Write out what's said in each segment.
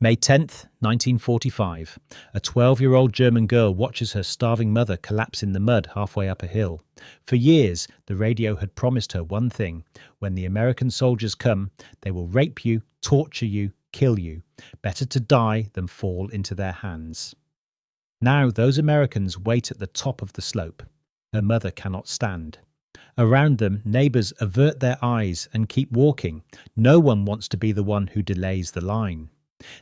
May 10th, 1945. A 12-year-old German girl watches her starving mother collapse in the mud halfway up a hill. For years, the radio had promised her one thing: when the American soldiers come, they will rape you, torture you, kill you. Better to die than fall into their hands. Now those Americans wait at the top of the slope. Her mother cannot stand. Around them, neighbours avert their eyes and keep walking. No one wants to be the one who delays the line.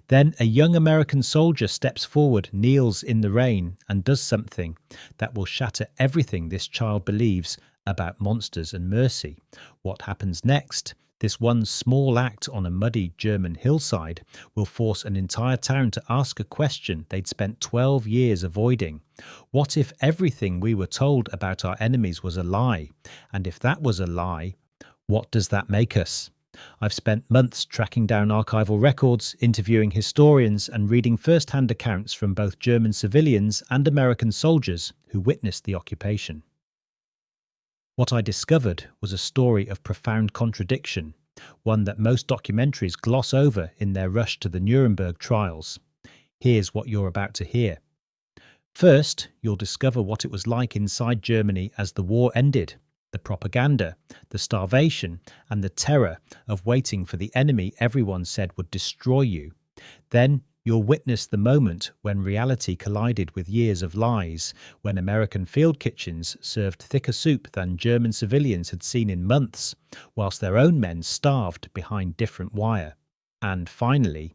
Then a young American soldier steps forward, kneels in the rain, and does something that will shatter everything this child believes about monsters and mercy. What happens next? This one small act on a muddy German hillside will force an entire town to ask a question they'd spent 12 years avoiding. What if everything we were told about our enemies was a lie? And if that was a lie, what does that make us? I've spent months tracking down archival records, interviewing historians, and reading first-hand accounts from both German civilians and American soldiers who witnessed the occupation. What I discovered was a story of profound contradiction, one that most documentaries gloss over in their rush to the Nuremberg trials. Here's what you're about to hear. First, you'll discover what it was like inside Germany as the war ended. The propaganda, the starvation, and the terror of waiting for the enemy everyone said would destroy you. Then you'll witness the moment when reality collided with years of lies, when American field kitchens served thicker soup than German civilians had seen in months, whilst their own men starved behind different wire. And finally,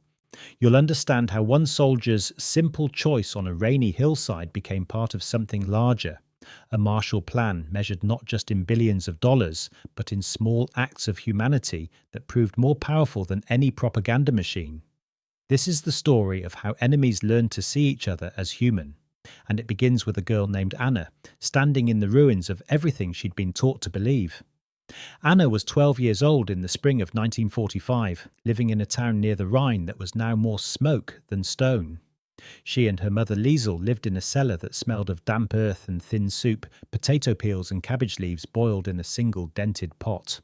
you'll understand how one soldier's simple choice on a rainy hillside became part of something larger. A Marshall Plan measured not just in billions of dollars, but in small acts of humanity that proved more powerful than any propaganda machine. This is the story of how enemies learned to see each other as human. And it begins with a girl named Anna, standing in the ruins of everything she'd been taught to believe. Anna was 12 years old in the spring of 1945, living in a town near the Rhine that was now more smoke than stone. She and her mother Liesel lived in a cellar that smelled of damp earth and thin soup, potato peels and cabbage leaves boiled in a single dented pot.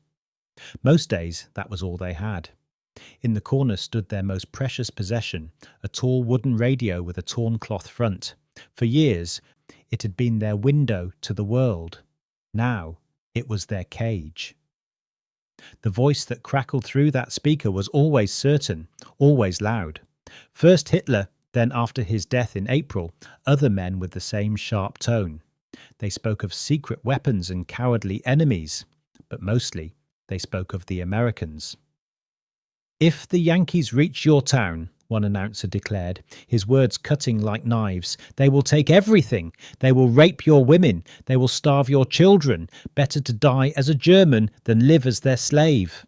Most days, that was all they had. In the corner stood their most precious possession, a tall wooden radio with a torn cloth front. For years, it had been their window to the world. Now, it was their cage. The voice that crackled through that speaker was always certain, always loud. First Hitler, then after his death in April, other men with the same sharp tone. They spoke of secret weapons and cowardly enemies, but mostly they spoke of the Americans. "If the Yankees reach your town," one announcer declared, his words cutting like knives, "they will take everything. They will rape your women. They will starve your children. Better to die as a German than live as their slave."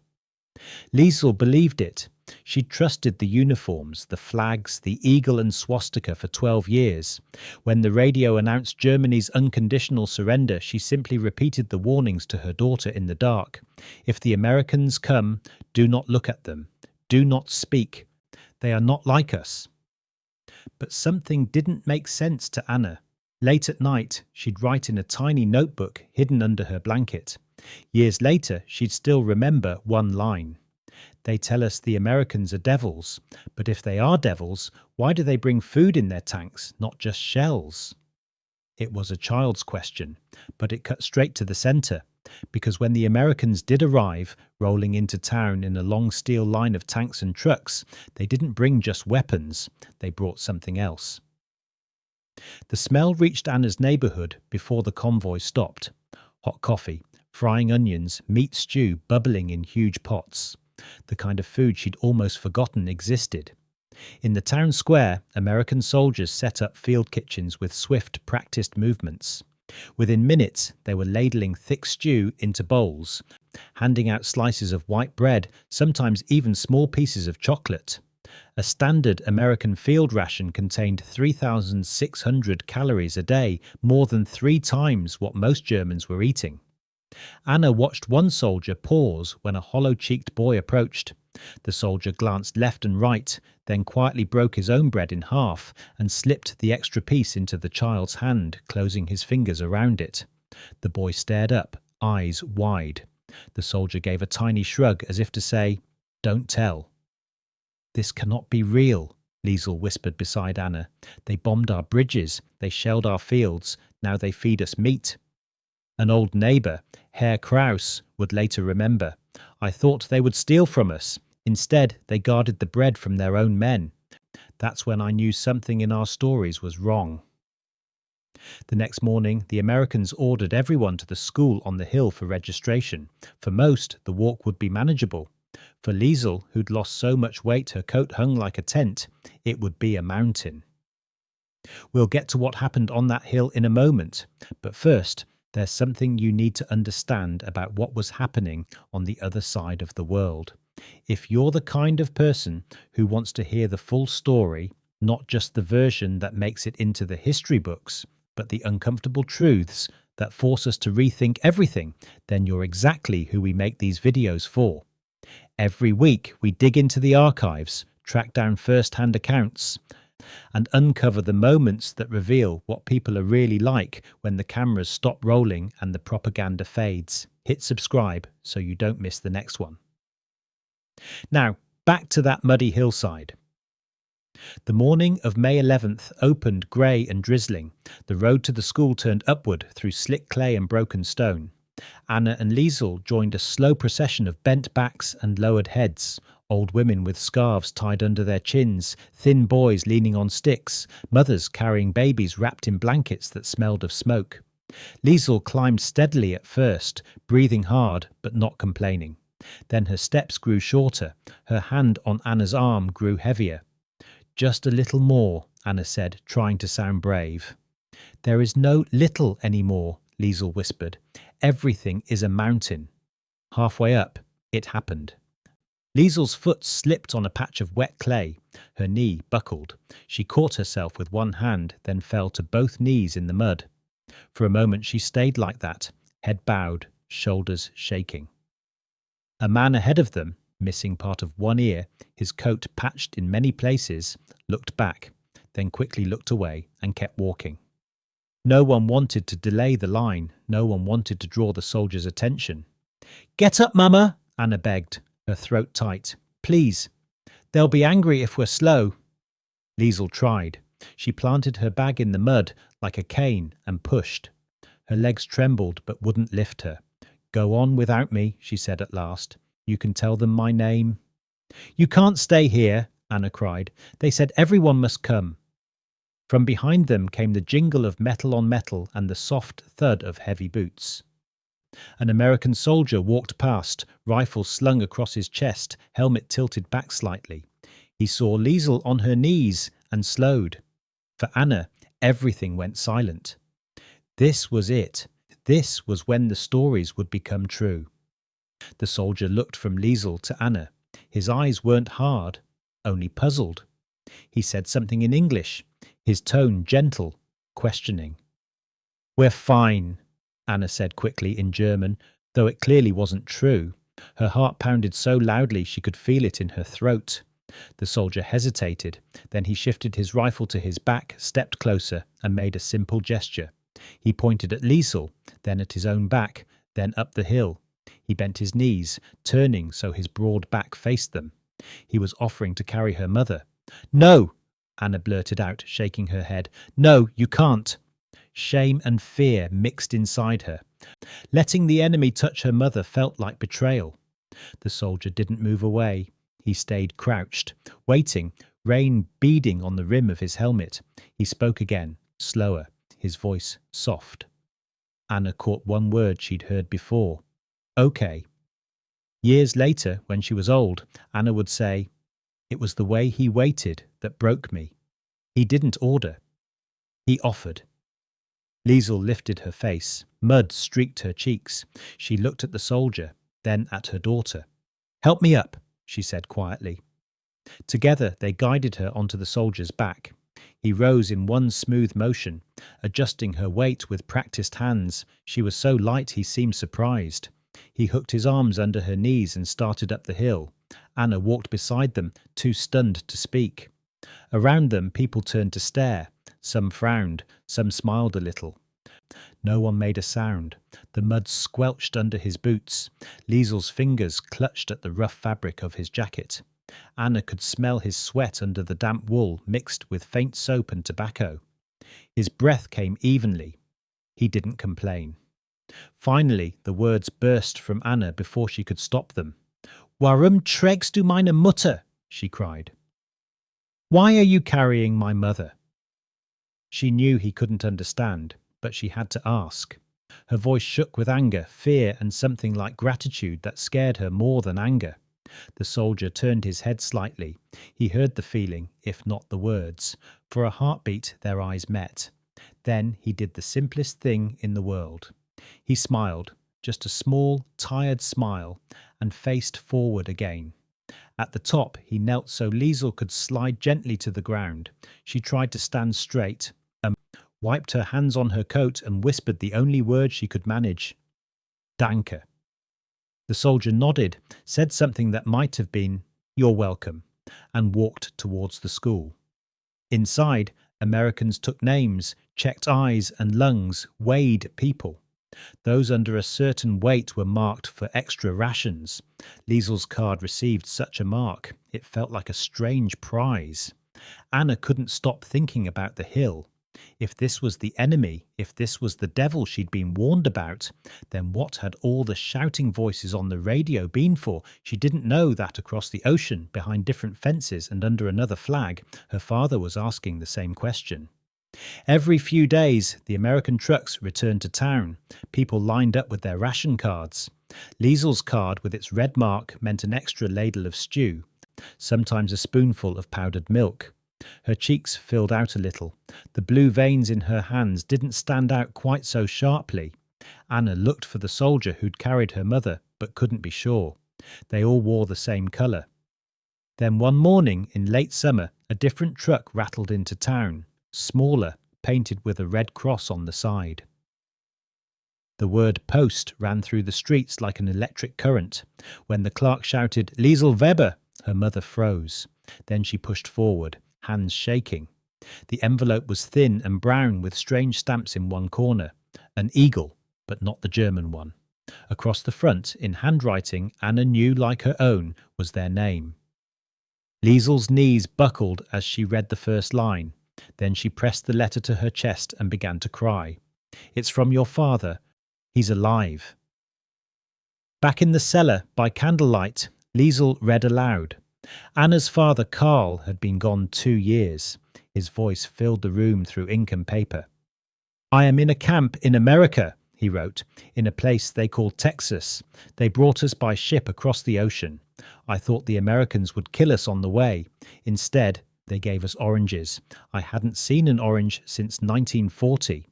Liesel believed it. She'd trusted the uniforms, the flags, the eagle and swastika for 12 years. When the radio announced Germany's unconditional surrender, she simply repeated the warnings to her daughter in the dark. "If the Americans come, do not look at them. Do not speak. They are not like us." But something didn't make sense to Anna. Late at night, she'd write in a tiny notebook hidden under her blanket. Years later, she'd still remember one line. "They tell us the Americans are devils, but if they are devils, why do they bring food in their tanks, not just shells?" It was a child's question, but it cut straight to the centre, because when the Americans did arrive, rolling into town in a long steel line of tanks and trucks, they didn't bring just weapons, they brought something else. The smell reached Anna's neighbourhood before the convoy stopped. Hot coffee, frying onions, meat stew bubbling in huge pots. The kind of food she'd almost forgotten existed. In the town square, American soldiers set up field kitchens with swift, practiced movements. Within minutes, they were ladling thick stew into bowls, handing out slices of white bread, sometimes even small pieces of chocolate. A standard American field ration contained 3,600 calories a day, more than 3 times what most Germans were eating. Anna watched one soldier pause when a hollow-cheeked boy approached. The soldier glanced left and right, then quietly broke his own bread in half and slipped the extra piece into the child's hand, closing his fingers around it. The boy stared up, eyes wide. The soldier gave a tiny shrug as if to say, "Don't tell." "This cannot be real," Liesel whispered beside Anna. They bombed our bridges, they shelled our fields, now they feed us meat. An old neighbour, Herr Kraus, would later remember. I thought they would steal from us. Instead, they guarded the bread from their own men. That's when I knew something in our stories was wrong. The next morning, the Americans ordered everyone to the school on the hill for registration. For most, the walk would be manageable. For Liesel, who'd lost so much weight her coat hung like a tent, it would be a mountain. We'll get to what happened on that hill in a moment, but first, there's something you need to understand about what was happening on the other side of the world. If you're the kind of person who wants to hear the full story, not just the version that makes it into the history books, but the uncomfortable truths that force us to rethink everything, then you're exactly who we make these videos for. Every week, we dig into the archives, track down first-hand accounts, and uncover the moments that reveal what people are really like when the cameras stop rolling and the propaganda fades. Hit subscribe so you don't miss the next one. Now, back to that muddy hillside. The morning of May 11th opened grey and drizzling. The road to the school turned upward through slick clay and broken stone. Anna and Liesel joined a slow procession of bent backs and lowered heads, old women with scarves tied under their chins, thin boys leaning on sticks, mothers carrying babies wrapped in blankets that smelled of smoke. Liesel climbed steadily at first, breathing hard but not complaining. Then her steps grew shorter, her hand on Anna's arm grew heavier. Just a little more, Anna said, trying to sound brave. There is no little anymore, Liesel whispered. Everything is a mountain. Halfway up, it happened. Liesel's foot slipped on a patch of wet clay. Her knee buckled. She caught herself with one hand, then fell to both knees in the mud. For a moment she stayed like that, head bowed, shoulders shaking. A man ahead of them, missing part of one ear, his coat patched in many places, looked back, then quickly looked away and kept walking. No one wanted to delay the line. No one wanted to draw the soldiers' attention. "Get up, Mama," Anna begged, her throat tight. "Please. They'll be angry if we're slow." Liesel tried. She planted her bag in the mud like a cane and pushed. Her legs trembled but wouldn't lift her. "Go on without me," she said at last. "You can tell them my name." "You can't stay here," Anna cried. "They said everyone must come." From behind them came the jingle of metal on metal and the soft thud of heavy boots. An American soldier walked past, rifle slung across his chest, helmet tilted back slightly. He saw Liesel on her knees and slowed. For Anna, everything went silent. This was it. This was when the stories would become true. The soldier looked from Liesel to Anna. His eyes weren't hard, only puzzled. He said something in English, his tone gentle, questioning. "We're fine," Anna said quickly in German, though it clearly wasn't true. Her heart pounded so loudly she could feel it in her throat. The soldier hesitated. Then he shifted his rifle to his back, stepped closer, and made a simple gesture. He pointed at Liesel, then at his own back, then up the hill. He bent his knees, turning so his broad back faced them. He was offering to carry her mother. "No!" Anna blurted out, shaking her head. "No, you can't." Shame and fear mixed inside her. Letting the enemy touch her mother felt like betrayal. The soldier didn't move away. He stayed crouched, waiting, rain beading on the rim of his helmet. He spoke again, slower, his voice soft. Anna caught one word she'd heard before. "Okay." Years later, when she was old, Anna would say, "It was the way he waited that broke me. He didn't order. He offered." Liesel lifted her face. Mud streaked her cheeks. She looked at the soldier, then at her daughter. "Help me up," she said quietly. Together they guided her onto the soldier's back. He rose in one smooth motion, adjusting her weight with practiced hands. She was so light he seemed surprised. He hooked his arms under her knees and started up the hill. Anna walked beside them, too stunned to speak. Around them, people turned to stare. Some frowned, some smiled a little. No one made a sound. The mud squelched under his boots. Liesel's fingers clutched at the rough fabric of his jacket. Anna could smell his sweat under the damp wool mixed with faint soap and tobacco. His breath came evenly. He didn't complain. Finally, the words burst from Anna before she could stop them. "Warum trägst du meine Mutter?" she cried. "Why are you carrying my mother?" She knew he couldn't understand, but she had to ask. Her voice shook with anger, fear, and something like gratitude that scared her more than anger. The soldier turned his head slightly. He heard the feeling, if not the words. For a heartbeat, their eyes met. Then he did the simplest thing in the world. He smiled, just a small, tired smile, and faced forward again. At the top, he knelt so Liesl could slide gently to the ground. She tried to stand straight, wiped her hands on her coat and whispered the only word she could manage. "Danke." The soldier nodded, said something that might have been, "You're welcome," and walked towards the school. Inside, Americans took names, checked eyes and lungs, weighed people. Those under a certain weight were marked for extra rations. Liesl's card received such a mark. It felt like a strange prize. Anna couldn't stop thinking about the hill. If this was the enemy, if this was the devil she'd been warned about, then what had all the shouting voices on the radio been for? She didn't know that across the ocean, behind different fences and under another flag, her father was asking the same question. Every few days, the American trucks returned to town. People lined up with their ration cards. Liesl's card with its red mark meant an extra ladle of stew, sometimes a spoonful of powdered milk. Her cheeks filled out a little. The blue veins in her hands didn't stand out quite so sharply. Anna looked for the soldier who'd carried her mother, but couldn't be sure. They all wore the same colour. Then one morning in late summer, a different truck rattled into town, smaller, painted with a red cross on the side. The word post ran through the streets like an electric current. When the clerk shouted, "Liesl Weber," her mother froze. Then she pushed forward, hands shaking. The envelope was thin and brown with strange stamps in one corner. An eagle, but not the German one. Across the front, in handwriting Anna knew like her own, was their name. Liesl's knees buckled as she read the first line. Then she pressed the letter to her chest and began to cry. "It's from your father. He's alive." Back in the cellar, by candlelight, Liesl read aloud. Anna's father, Karl, had been gone 2 years. His voice filled the room through ink and paper. "I am in a camp in America," he wrote, "in a place they call Texas. They brought us by ship across the ocean. I thought the Americans would kill us on the way. Instead, they gave us oranges. I hadn't seen an orange since 1940.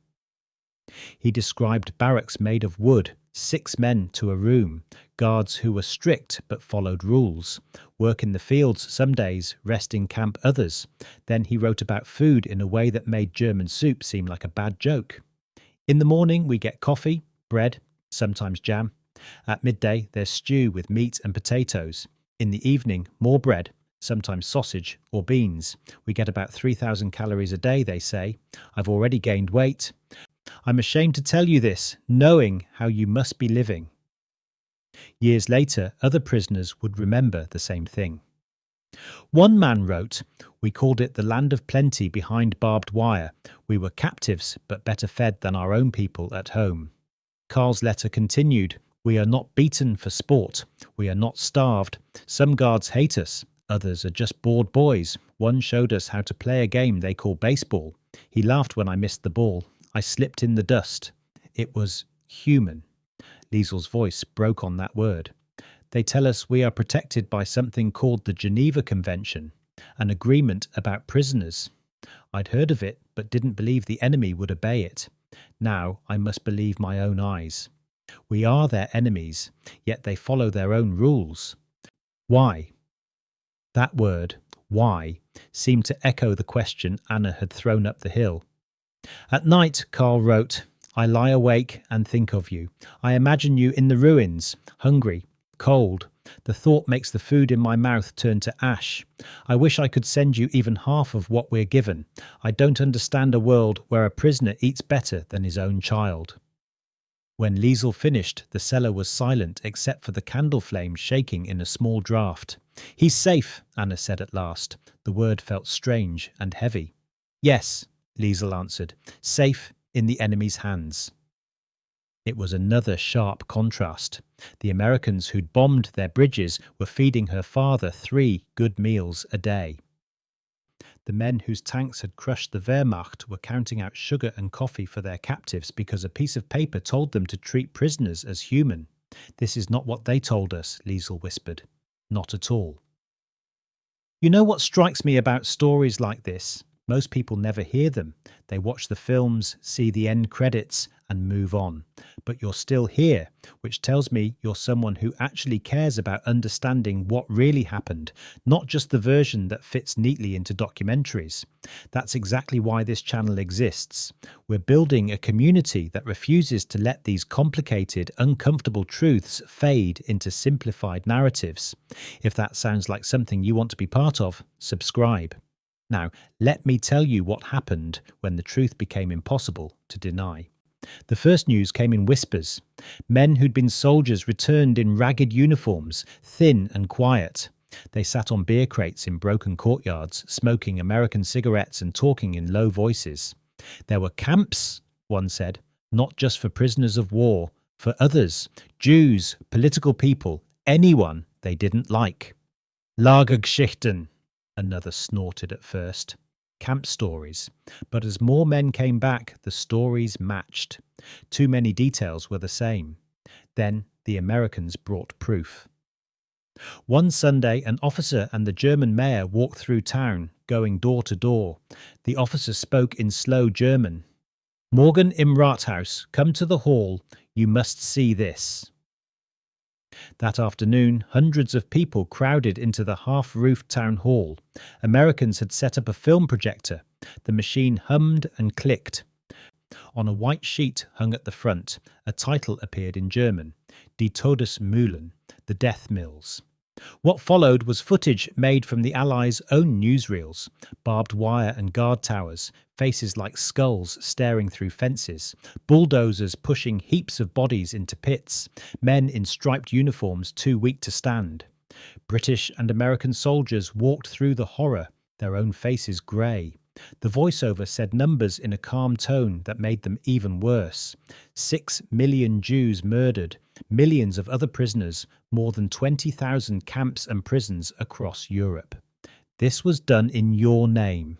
He described barracks made of wood, 6 men to a room, guards who were strict but followed rules, work in the fields some days, rest in camp others. Then he wrote about food in a way that made German soup seem like a bad joke. "In the morning we get coffee, bread, sometimes jam. At midday there's stew with meat and potatoes. In the evening more bread, sometimes sausage or beans. We get about 3,000 calories a day, they say. I've already gained weight. I'm ashamed to tell you this, knowing how you must be living." Years later, other prisoners would remember the same thing. One man wrote, "We called it the land of plenty behind barbed wire. We were captives, but better fed than our own people at home." Karl's letter continued, "We are not beaten for sport. We are not starved. Some guards hate us. Others are just bored boys. One showed us how to play a game they call baseball. He laughed when I missed the ball. I slipped in the dust. It was human." Liesl's voice broke on that word. "They tell us we are protected by something called the Geneva Convention, an agreement about prisoners. I'd heard of it, but didn't believe the enemy would obey it. Now I must believe my own eyes. We are their enemies, yet they follow their own rules. Why?" That word, why, seemed to echo the question Anna had thrown up the hill. At night, Karl wrote, "I lie awake and think of you. I imagine you in the ruins, hungry, cold. The thought makes the food in my mouth turn to ash. I wish I could send you even half of what we're given. I don't understand a world where a prisoner eats better than his own child." When Liesel finished, the cellar was silent except for the candle flame shaking in a small draught. "He's safe," Anna said at last. The word felt strange and heavy. "Yes," Liesel answered, "safe in the enemy's hands." It was another sharp contrast. The Americans who'd bombed their bridges were feeding her father 3 good meals a day. The men whose tanks had crushed the Wehrmacht were counting out sugar and coffee for their captives because a piece of paper told them to treat prisoners as human. "This is not what they told us," Liesel whispered. "Not at all." You know what strikes me about stories like this? Most people never hear them. They watch the films, see the end credits, and move on. But you're still here, which tells me you're someone who actually cares about understanding what really happened, not just the version that fits neatly into documentaries. That's exactly why this channel exists. We're building a community that refuses to let these complicated, uncomfortable truths fade into simplified narratives. If that sounds like something you want to be part of, subscribe. Now, let me tell you what happened when the truth became impossible to deny. The first news came in whispers. Men who'd been soldiers returned in ragged uniforms, thin and quiet. They sat on beer crates in broken courtyards, smoking American cigarettes and talking in low voices. There were camps, one said, not just for prisoners of war, for others, Jews, political people, anyone they didn't like. Lagergeschichten, another snorted at first. Camp stories. But as more men came back, the stories matched. Too many details were the same. Then the Americans brought proof. One Sunday, an officer and the German mayor walked through town, going door to door. The officer spoke in slow German. "Morgen im Rathaus, come to the hall, you must see this." That afternoon, hundreds of people crowded into the half-roofed town hall. Americans had set up a film projector. The machine hummed and clicked. On a white sheet hung at the front, a title appeared in German, Die Todesmühlen, the death mills. What followed was footage made from the Allies' own newsreels, barbed wire and guard towers, faces like skulls staring through fences, bulldozers pushing heaps of bodies into pits, men in striped uniforms too weak to stand. British and American soldiers walked through the horror, their own faces grey. The voiceover said numbers in a calm tone that made them even worse. 6 million Jews murdered, millions of other prisoners, more than 20,000 camps and prisons across Europe. This was done in your name.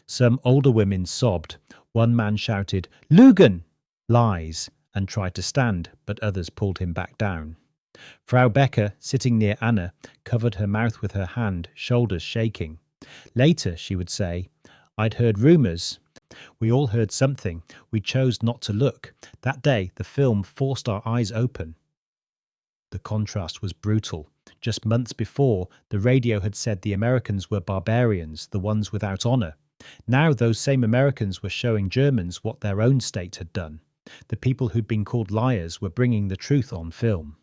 Some older women sobbed. One man shouted, "Lügen!" lies, and tried to stand, but others pulled him back down. Frau Becker, sitting near Anna, covered her mouth with her hand, shoulders shaking. Later, she would say, "I'd heard rumours. We all heard something. We chose not to look. That day, the film forced our eyes open." The contrast was brutal. Just months before, the radio had said the Americans were barbarians, the ones without honour. Now those same Americans were showing Germans what their own state had done. The people who'd been called liars were bringing the truth on film.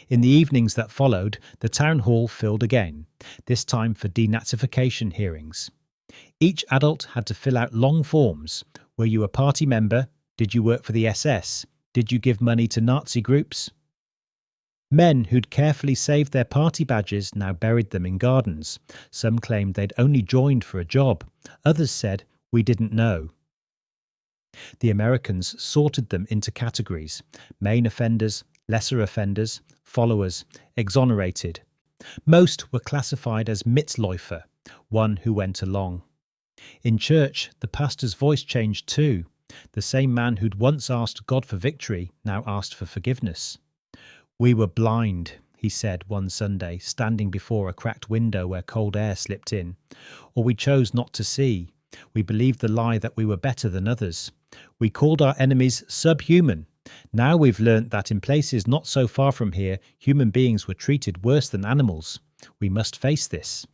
In the evenings that followed, the town hall filled again, this time for denazification hearings. Each adult had to fill out long forms. Were you a party member? Did you work for the SS? Did you give money to Nazi groups? Men who'd carefully saved their party badges now buried them in gardens. Some claimed they'd only joined for a job. Others said, "We didn't know." The Americans sorted them into categories: main offenders, lesser offenders, followers, exonerated. Most were classified as Mitläufer, one who went along. In church, the pastor's voice changed too. The same man who'd once asked God for victory now asked for forgiveness. "We were blind," he said one Sunday, standing before a cracked window where cold air slipped in. "Or we chose not to see. We believed the lie that we were better than others. We called our enemies subhuman. Now we've learnt that in places not so far from here, human beings were treated worse than animals. We must face this."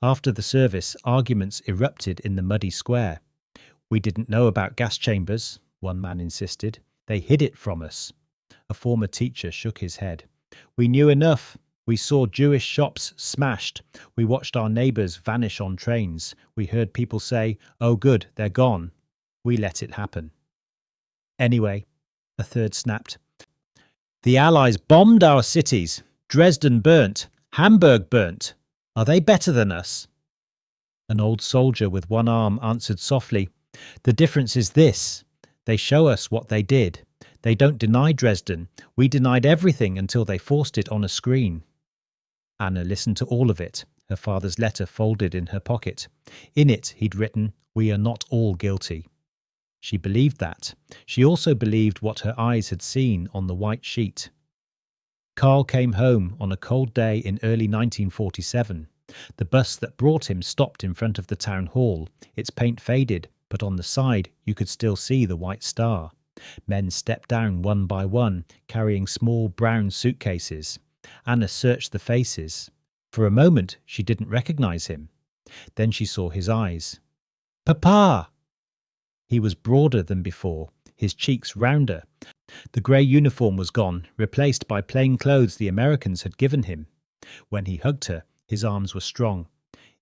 After the service, arguments erupted in the muddy square. "We didn't know about gas chambers," one man insisted. "They hid it from us." A former teacher shook his head. "We knew enough. We saw Jewish shops smashed. We watched our neighbours vanish on trains. We heard people say, 'Oh good, they're gone.' We let it happen." Anyway, A third snapped. The Allies bombed our cities. Dresden burnt. Hamburg burnt. Are they better than us? An old soldier with one arm answered softly, The difference is this. They show us what they did. They don't deny Dresden. We denied everything until they forced it on a screen. Anna listened to all of it, her father's letter folded in her pocket. In it, he'd written, We are not all guilty. She believed that. She also believed what her eyes had seen on the white sheet. Carl came home on a cold day in early 1947. The bus that brought him stopped in front of the town hall. Its paint faded, but on the side you could still see the white star. Men stepped down one by one, carrying small brown suitcases. Anna searched the faces. For a moment she didn't recognize him. Then she saw his eyes. Papa! He was broader than before, his cheeks rounder. The grey uniform was gone, replaced by plain clothes the Americans had given him. When he hugged her, his arms were strong.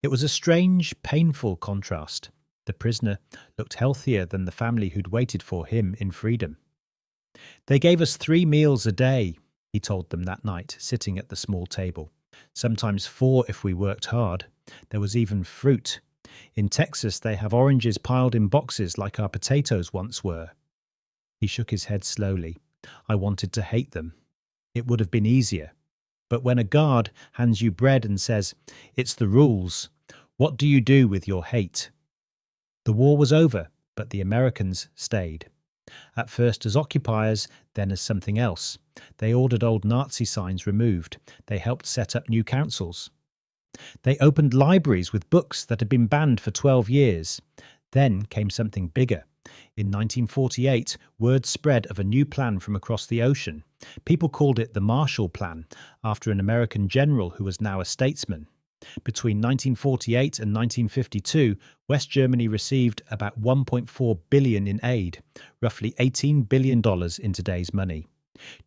It was a strange, painful contrast. The prisoner looked healthier than the family who'd waited for him in freedom. They gave us 3 meals a day, he told them that night, sitting at the small table. Sometimes 4 if we worked hard. There was even fruit. In Texas, they have oranges piled in boxes like our potatoes once were. He shook his head slowly. I wanted to hate them. It would have been easier. But when a guard hands you bread and says, It's the rules, what do you do with your hate? The war was over, but the Americans stayed. At first as occupiers, then as something else. They ordered old Nazi signs removed. They helped set up new councils. They opened libraries with books that had been banned for 12 years. Then came something bigger. In 1948, word spread of a new plan from across the ocean. People called it the Marshall Plan, after an American general who was now a statesman. Between 1948 and 1952, West Germany received about $1.4 billion in aid, roughly $18 billion in today's money.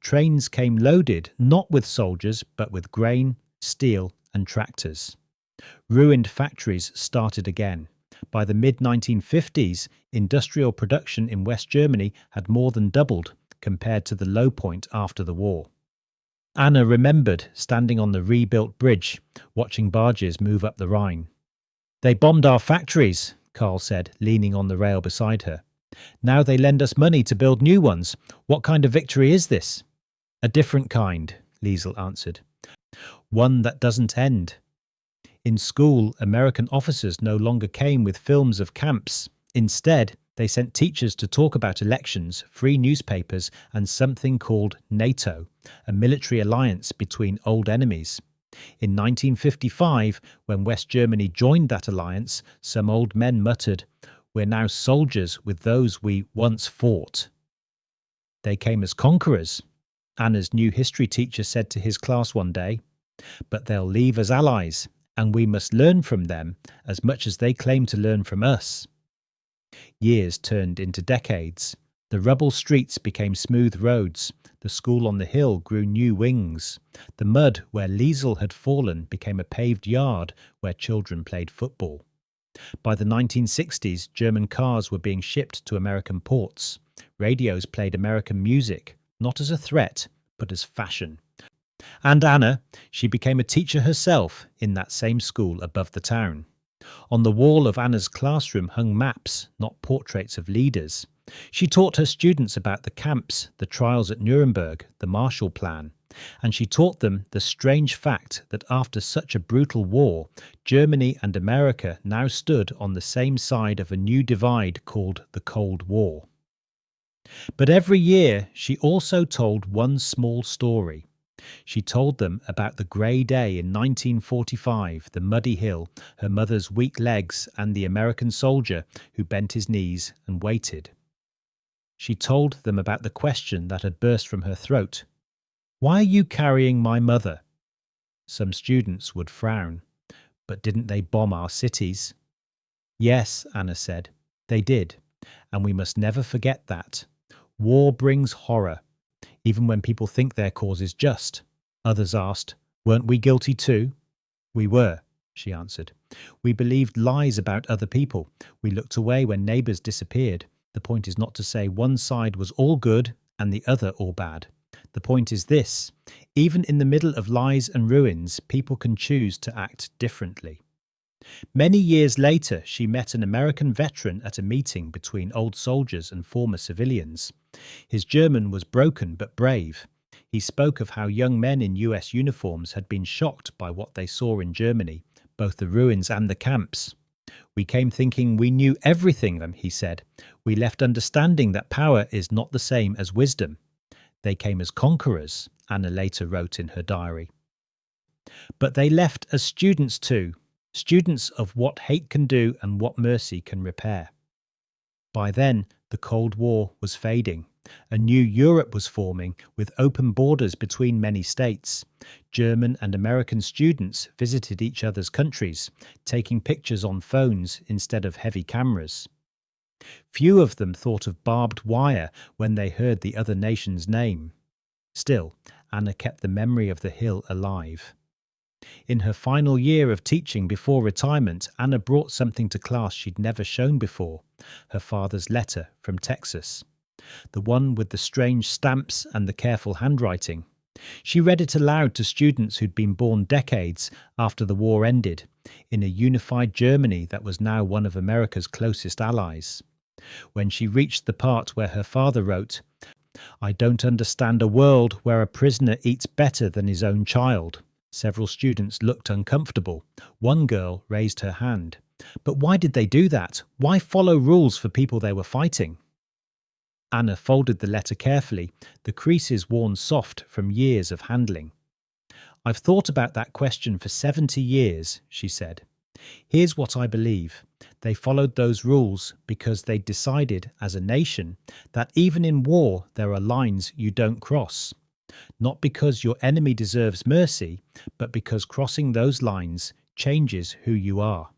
Trains came loaded not with soldiers, but with grain, steel, and tractors. Ruined factories started again. By the mid-1950s, industrial production in West Germany had more than doubled compared to the low point after the war. Anna remembered standing on the rebuilt bridge, watching barges move up the Rhine. They bombed our factories, Carl said, leaning on the rail beside her. Now they lend us money to build new ones. What kind of victory is this? A different kind, Liesl answered. One that doesn't end. In school, American officers no longer came with films of camps. Instead, they sent teachers to talk about elections, free newspapers, and something called NATO, a military alliance between old enemies. In 1955, when West Germany joined that alliance, some old men muttered, "We're now soldiers with those we once fought." They came as conquerors. Anna's new history teacher said to his class one day, "But they'll leave as allies, and we must learn from them as much as they claim to learn from us." Years turned into decades. The rubble streets became smooth roads. The school on the hill grew new wings. The mud where Liesl had fallen became a paved yard where children played football. By the 1960s, German cars were being shipped to American ports. Radios played American music, not as a threat, but as fashion. And Anna, she became a teacher herself in that same school above the town. On the wall of Anna's classroom hung maps, not portraits of leaders. She taught her students about the camps, the trials at Nuremberg, the Marshall Plan, and she taught them the strange fact that after such a brutal war, Germany and America now stood on the same side of a new divide called the Cold War. But every year she also told one small story. She told them about the grey day in 1945, the muddy hill, her mother's weak legs, and the American soldier who bent his knees and waited. She told them about the question that had burst from her throat. "Why are you carrying my mother?" Some students would frown. "But didn't they bomb our cities?" "Yes," Anna said, "they did. And we must never forget that. War brings horror. Even when people think their cause is just." Others asked, "Weren't we guilty too?" "We were," she answered. "We believed lies about other people. We looked away when neighbours disappeared. The point is not to say one side was all good and the other all bad. The point is this: even in the middle of lies and ruins, people can choose to act differently. Many years later, she met an American veteran at a meeting between old soldiers and former civilians. His German was broken but brave. He spoke of how young men in US uniforms had been shocked by what they saw in Germany, both the ruins and the camps. "We came thinking we knew everything," he said. "We left understanding that power is not the same as wisdom." They came as conquerors, Anna later wrote in her diary. But they left as students too, students of what hate can do and what mercy can repair. By then, the Cold War was fading. A new Europe was forming, with open borders between many states. German and American students visited each other's countries, taking pictures on phones instead of heavy cameras. Few of them thought of barbed wire when they heard the other nation's name. Still, Anna kept the memory of the hill alive. In her final year of teaching before retirement, Anna brought something to class she'd never shown before: her father's letter from Texas. The one with the strange stamps and the careful handwriting. She read it aloud to students who'd been born decades after the war ended, in a unified Germany that was now one of America's closest allies. When she reached the part where her father wrote, "I don't understand a world where a prisoner eats better than his own child," several students looked uncomfortable. One girl raised her hand. But why did they do that? Why follow rules for people they were fighting? Anna folded the letter carefully, the creases worn soft from years of handling. "I've thought about that question for 70 years, she said. "Here's what I believe. They followed those rules because they decided as a nation that even in war there are lines you don't cross. Not because your enemy deserves mercy, but because crossing those lines changes who you are."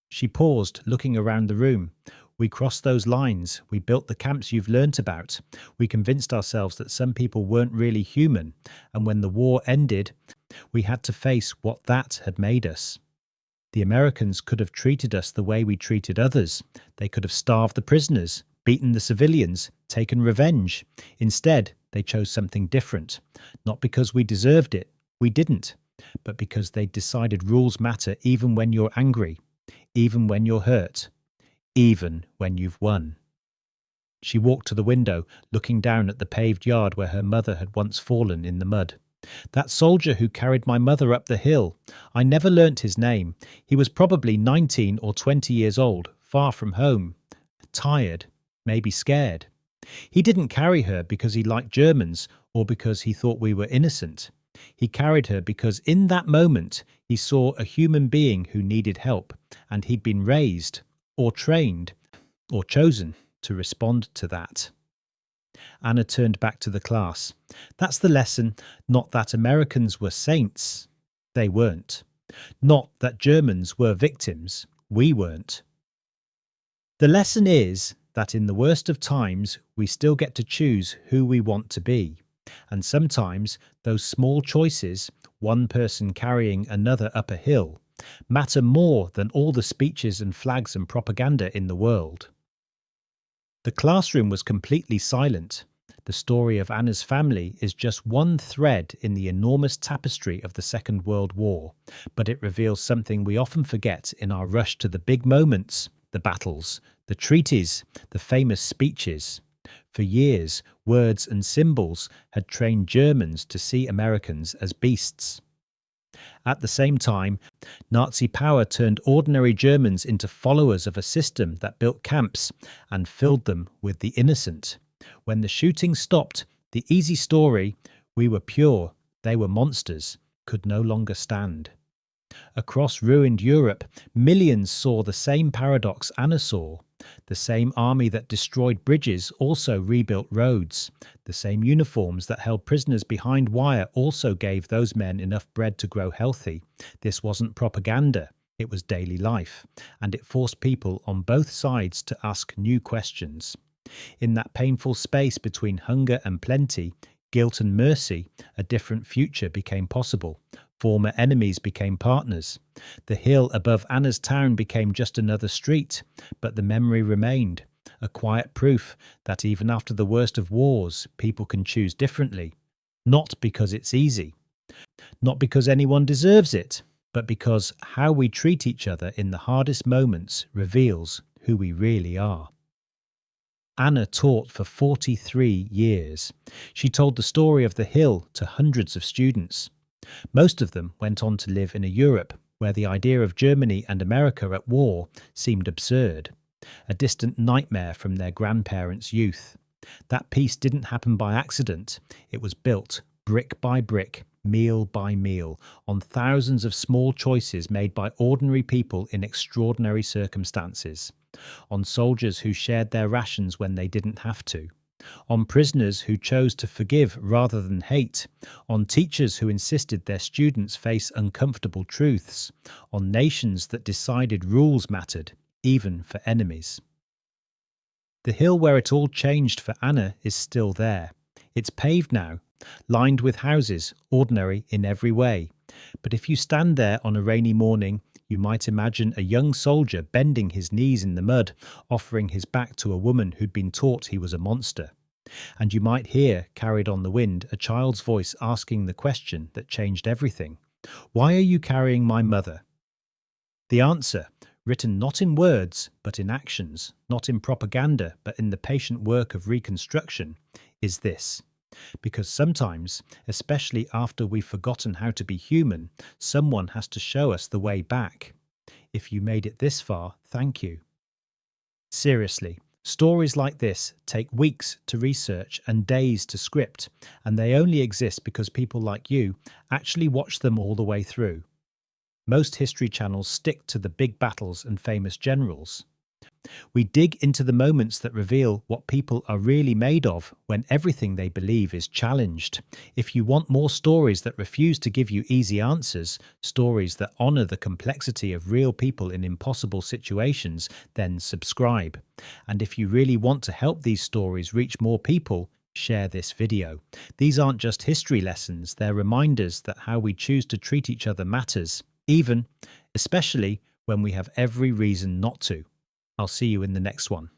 She paused, looking around the room. "We crossed those lines. We built the camps you've learnt about. We convinced ourselves that some people weren't really human. And when the war ended, we had to face what that had made us. The Americans could have treated us the way we treated others. They could have starved the prisoners, beaten the civilians, taken revenge. Instead, they chose something different. Not because we deserved it. We didn't. But because they decided rules matter even when you're angry, even when you're hurt, even when you've won." She walked to the window, looking down at the paved yard where her mother had once fallen in the mud. "That soldier who carried my mother up the hill. I never learnt his name. He was probably 19 or 20 years old, far from home, tired, maybe scared. He didn't carry her because he liked Germans or because he thought we were innocent. He carried her because in that moment he saw a human being who needed help, and he'd been raised, or trained, or chosen to respond to that." Anna turned back to the class. "That's the lesson, not that Americans were saints. They weren't. Not that Germans were victims. We weren't. The lesson is that in the worst of times, we still get to choose who we want to be. And sometimes those small choices, one person carrying another up a hill, matter more than all the speeches and flags and propaganda in the world." The classroom was completely silent. The story of Anna's family is just one thread in the enormous tapestry of the Second World War, but it reveals something we often forget in our rush to the big moments, the battles, the treaties, the famous speeches. For years, words and symbols had trained Germans to see Americans as beasts. At the same time, Nazi power turned ordinary Germans into followers of a system that built camps and filled them with the innocent. When the shooting stopped, the easy story, "we were pure, they were monsters," could no longer stand. Across ruined Europe, millions saw the same paradox Anna saw. The same army that destroyed bridges also rebuilt roads. The same uniforms that held prisoners behind wire also gave those men enough bread to grow healthy. This wasn't propaganda, it was daily life, and it forced people on both sides to ask new questions. In that painful space between hunger and plenty, guilt and mercy, a different future became possible. Former enemies became partners. The hill above Anna's town became just another street, but the memory remained. A quiet proof that even after the worst of wars, people can choose differently. Not because it's easy, not because anyone deserves it, but because how we treat each other in the hardest moments reveals who we really are. Anna taught for 43 years. She told the story of the Hill to hundreds of students. Most of them went on to live in a Europe where the idea of Germany and America at war seemed absurd, a distant nightmare from their grandparents' youth. That peace didn't happen by accident. It was built brick by brick, meal by meal, on thousands of small choices made by ordinary people in extraordinary circumstances, on soldiers who shared their rations when they didn't have to, on prisoners who chose to forgive rather than hate, on teachers who insisted their students face uncomfortable truths, on nations that decided rules mattered, even for enemies. The hill where it all changed for Anna is still there. It's paved now, lined with houses, ordinary in every way. But if you stand there on a rainy morning, you might imagine a young soldier bending his knees in the mud, offering his back to a woman who'd been taught he was a monster. And you might hear, carried on the wind, a child's voice asking the question that changed everything. Why are you carrying my mother? The answer, written not in words, but in actions, not in propaganda, but in the patient work of reconstruction, is this. Because sometimes, especially after we've forgotten how to be human, someone has to show us the way back. If you made it this far, thank you. Seriously, stories like this take weeks to research and days to script, and they only exist because people like you actually watch them all the way through. Most history channels stick to the big battles and famous generals. We dig into the moments that reveal what people are really made of when everything they believe is challenged. If you want more stories that refuse to give you easy answers, stories that honour the complexity of real people in impossible situations, then subscribe. And if you really want to help these stories reach more people, share this video. These aren't just history lessons, they're reminders that how we choose to treat each other matters, especially when we have every reason not to. I'll see you in the next one.